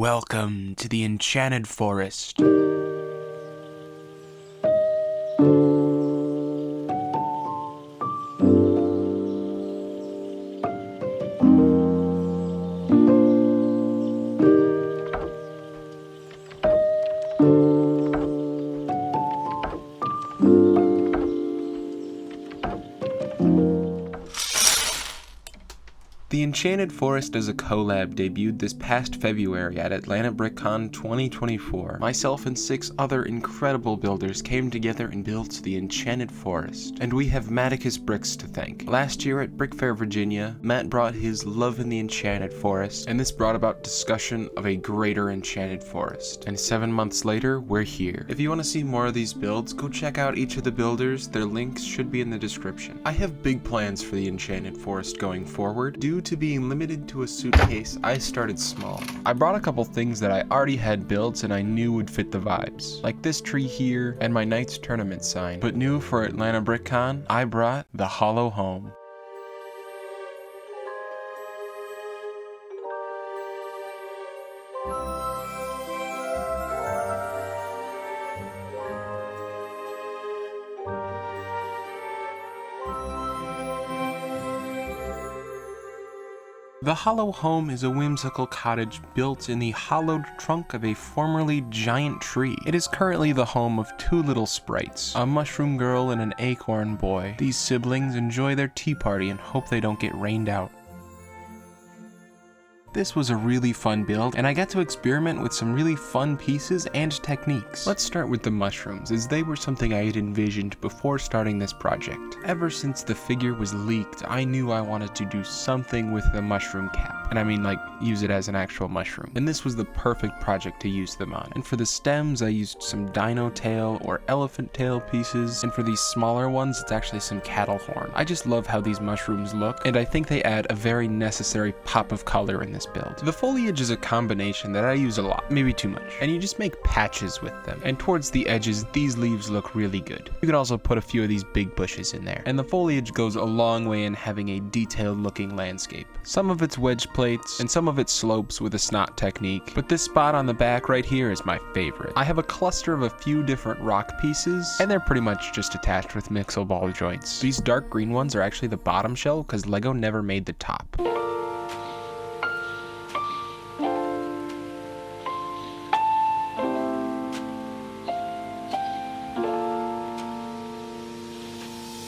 Welcome to the Enchanted Forest. The Enchanted Forest as a collab debuted this past February at Atlanta BrickCon 2024. Myself and 6 other incredible builders came together and built the Enchanted Forest. And we have Matticus Bricks to thank. Last year at Brick Fair, Virginia, Matt brought his love in the Enchanted Forest, and this brought about discussion of a greater Enchanted Forest. And 7 months later, we're here. If you want to see more of these builds, go check out each of the builders. Their links should be in the description. I have big plans for the Enchanted Forest going forward. Due to being limited to a suitcase, I started small. I brought a couple things that I already had built and I knew would fit the vibes, like this tree here and my Knights Tournament sign. But new for Atlanta BrickCon, I brought the Hallow Home. The Hallow Home is a whimsical cottage built in the hollowed trunk of a formerly giant tree. It is currently the home of 2 little sprites, a mushroom girl and an acorn boy. These siblings enjoy their tea party and hope they don't get rained out. This was a really fun build, and I got to experiment with some really fun pieces and techniques. Let's start with the mushrooms, as they were something I had envisioned before starting this project. Ever since the figure was leaked, I knew I wanted to do something with the mushroom cap. And I mean, like, use it as an actual mushroom. And this was the perfect project to use them on. And for the stems, I used some dino tail or elephant tail pieces. And for these smaller ones, it's actually some cattle horn. I just love how these mushrooms look, and I think they add a very necessary pop of color in this build. The foliage is a combination that I use a lot, maybe too much, and you just make patches with them. And towards the edges, these leaves look really good. You can also put a few of these big bushes in there. And the foliage goes a long way in having a detailed looking landscape. Some of it's wedge plates, and some of it slopes with a snot technique, but this spot on the back right here is my favorite. I have a cluster of a few different rock pieces, and they're pretty much just attached with mixel ball joints. These dark green ones are actually the bottom shell because Lego never made the top.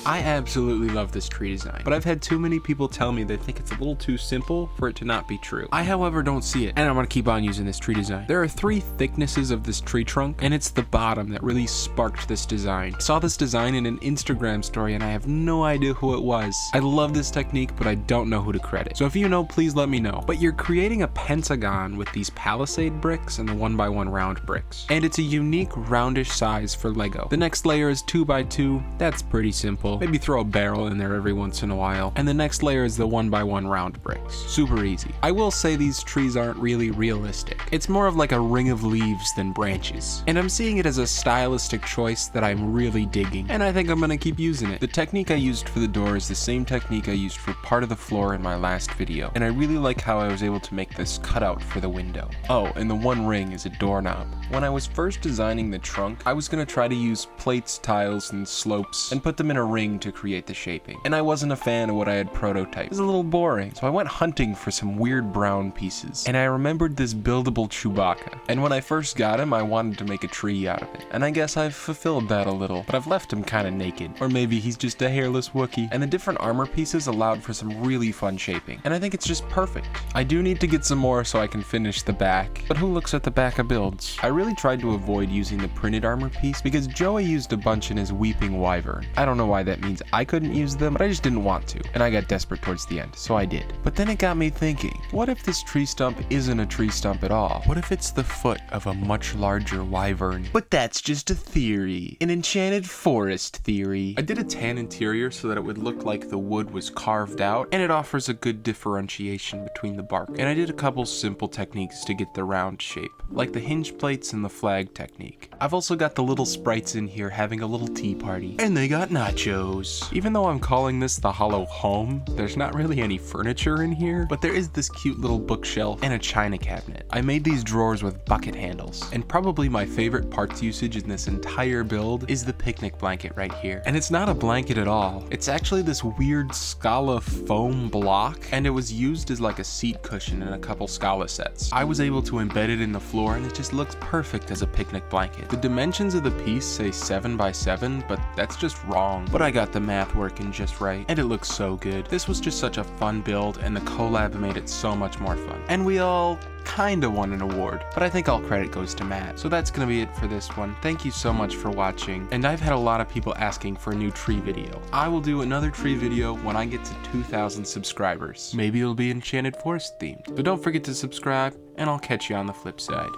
I absolutely love this tree design, but I've had too many people tell me they think it's a little too simple for it to not be true. I, however, don't see it, and I'm gonna keep on using this tree design. There are 3 thicknesses of this tree trunk, and it's the bottom that really sparked this design. I saw this design in an Instagram story, and I have no idea who it was. I love this technique, but I don't know who to credit. So if you know, please let me know. But you're creating a pentagon with these palisade bricks and the 1x1 round bricks. And it's a unique roundish size for Lego. The next layer is 2x2, that's pretty simple. Maybe throw a barrel in there every once in a while. And the next layer is the 1x1 round bricks. Super easy. I will say these trees aren't really realistic. It's more of like a ring of leaves than branches. And I'm seeing it as a stylistic choice that I'm really digging. And I think I'm gonna keep using it. The technique I used for the door is the same technique I used for part of the floor in my last video. And I really like how I was able to make this cutout for the window. Oh, and the one ring is a doorknob. When I was first designing the trunk, I was gonna try to use plates, tiles, and slopes and put them in a ring to create the shaping. And I wasn't a fan of what I had prototyped. It was a little boring. So I went hunting for some weird brown pieces. And I remembered this buildable Chewbacca. And when I first got him, I wanted to make a tree out of it. And I guess I've fulfilled that a little, but I've left him kind of naked. Or maybe he's just a hairless Wookiee. And the different armor pieces allowed for some really fun shaping. And I think it's just perfect. I do need to get some more so I can finish the back. But who looks at the back of builds? I really tried to avoid using the printed armor piece because Joey used a bunch in his Weeping Wyvern. I don't know why that means I couldn't use them, but I just didn't want to, and I got desperate towards the end, so I did. But then it got me thinking, what if this tree stump isn't a tree stump at all? What if it's the foot of a much larger wyvern? But that's just a theory, an Enchanted Forest theory. I did a tan interior so that it would look like the wood was carved out, and it offers a good differentiation between the bark. And I did a couple simple techniques to get the round shape, like the hinge plates and the flag technique. I've also got the little sprites in here having a little tea party, and they got nachos. windows. Even though I'm calling this the Hallow Home, there's not really any furniture in here, but there is this cute little bookshelf and a china cabinet. I made these drawers with bucket handles, and probably my favorite parts usage in this entire build is the picnic blanket right here. And it's not a blanket at all. It's actually this weird Scala foam block, and it was used as like a seat cushion in a couple Scala sets. I was able to embed it in the floor, and it just looks perfect as a picnic blanket. The dimensions of the piece say 7 by 7, but that's just wrong. But I got the math working just right, and it looks so good. This was just such a fun build, and the collab made it so much more fun. And we all kinda won an award, but I think all credit goes to Matt. So that's gonna be it for this one. Thank you so much for watching, and I've had a lot of people asking for a new tree video. I will do another tree video when I get to 2,000 subscribers. Maybe it'll be Enchanted Forest themed. But don't forget to subscribe, and I'll catch you on the flip side.